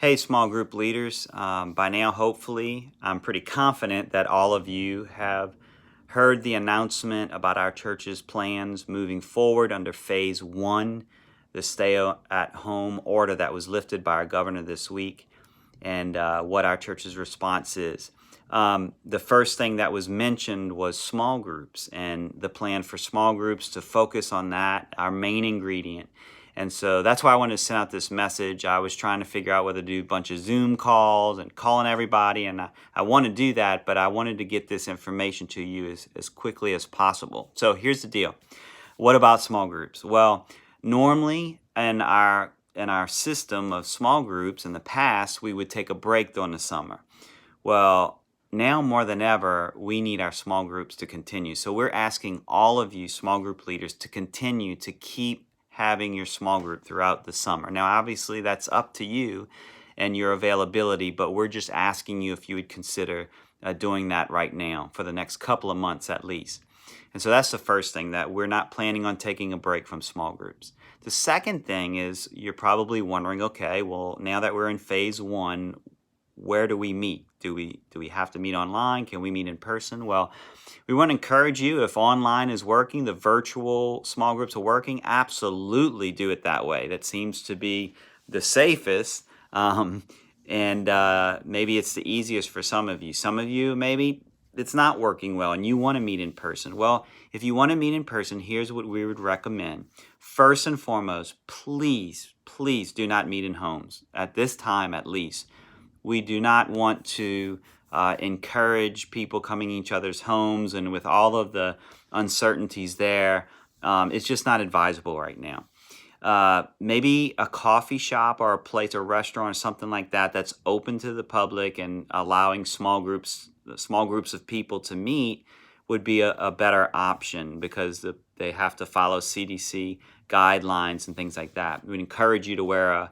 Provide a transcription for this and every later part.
Hey, small group leaders. By now, hopefully, I'm pretty confident that all of you have heard the announcement about our church's plans moving forward under phase one, the stay at home order that was lifted by our governor this week, and what our church's response is. The first thing that was mentioned was small groups and the plan for small groups to focus on that, our main ingredient. And so that's why I wanted to send out this message. I was trying to figure out whether to do a bunch of Zoom calls and calling everybody, and I want to do that, but I wanted to get this information to you as quickly as possible. So here's the deal. What about small groups? Well, normally in our system of small groups in the past, we would take a break during the summer. Well, now more than ever, we need our small groups to continue. So we're asking all of you small group leaders to continue to keep having your small group throughout the summer. Now, obviously, that's up to you and your availability, but we're just asking you if you would consider doing that right now for the next couple of months at least. And so that's the first thing, that we're not planning on taking a break from small groups. The second thing is you're probably wondering, okay, well, now that we're in phase one, where do we meet? Do we have to meet online? Can we meet in person? Well, we want to encourage you, if online is working, the virtual small groups are working, absolutely do it that way. That seems to be the safest, and maybe it's the easiest for some of you. Some of you, maybe it's not working well and you want to meet in person. Well, if you want to meet in person, here's what we would recommend. First and foremost, please do not meet in homes, at this time at least. We do not want to encourage people coming in each other's homes, and with all of the uncertainties there, it's just not advisable right now. Maybe a coffee shop or a place or restaurant or something like that that's open to the public and allowing small groups of people to meet would be a better option, because they have to follow CDC guidelines and things like that. We'd encourage you to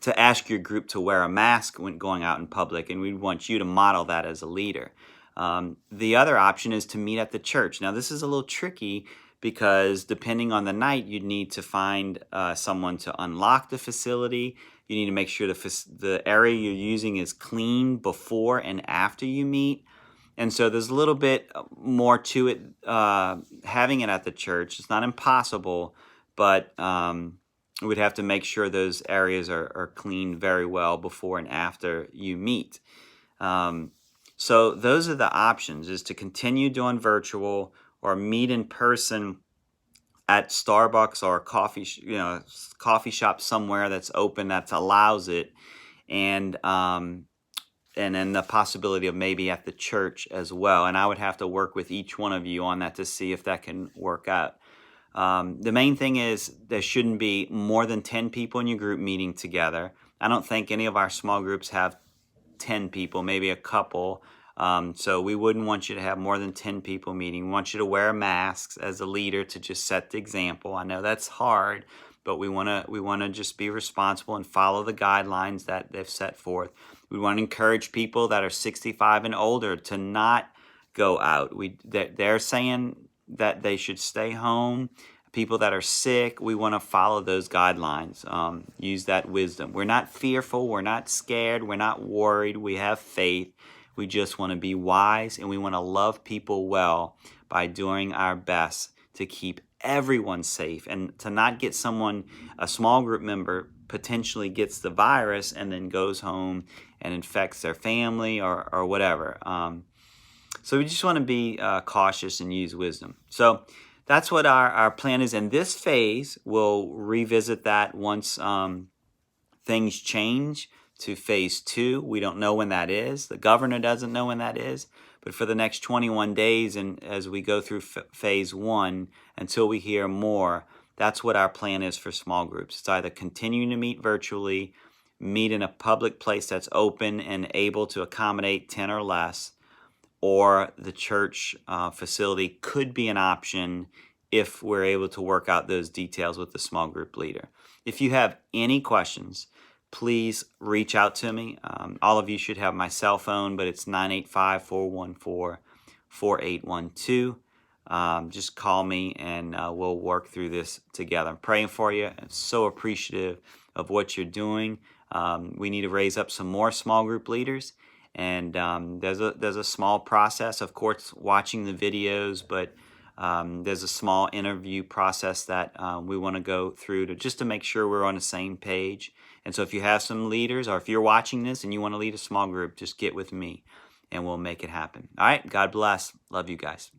to ask your group to wear a mask when going out in public, and we want you to model that as a leader. The other option is to meet at the church. Now, this is a little tricky because depending on the night, you'd need to find someone to unlock the facility. You need to make sure the area you're using is clean before and after you meet. And so there's a little bit more to it, having it at the church. It's not impossible, but we'd have to make sure those areas are cleaned very well before and after you meet. So those are the options, is to continue doing virtual or meet in person at Starbucks or a coffee shop somewhere that's open, that allows it, and then the possibility of maybe at the church as well. And I would have to work with each one of you on that to see if that can work out. The main thing is there shouldn't be more than 10 people in your group meeting together. I don't think any of our small groups have 10 people, maybe a couple. So we wouldn't want you to have more than 10 people meeting. We want you to wear masks as a leader to just set the example. I know that's hard, but we want to just be responsible and follow the guidelines that they've set forth. We want to encourage people that are 65 and older to not go out. They're saying that they should stay home. People that are sick, we want to follow those guidelines. Use that wisdom. We're not fearful. We're not scared. We're not worried. We have faith. We just want to be wise, and we want to love people well by doing our best to keep everyone safe, and to not get a small group member potentially gets the virus and then goes home and infects their family or whatever. So we just want to be cautious and use wisdom. So that's what our plan is. In this phase, we'll revisit that once things change to phase two. We don't know when that is. The governor doesn't know when that is. But for the next 21 days, and as we go through phase one, until we hear more, that's what our plan is for small groups. It's either continuing to meet virtually, meet in a public place that's open and able to accommodate 10 or less, or the church facility could be an option if we're able to work out those details with the small group leader. If you have any questions, please reach out to me. All of you should have my cell phone, but it's 985-414-4812. Just call me and we'll work through this together. I'm praying for you. I'm so appreciative of what you're doing. We need to raise up some more small group leaders. And there's a small process, of course, watching the videos, but there's a small interview process that we want to go through to make sure we're on the same page. And so if you have some leaders, or if you're watching this and you want to lead a small group, just get with me and we'll make it happen. All right, God bless. Love you guys.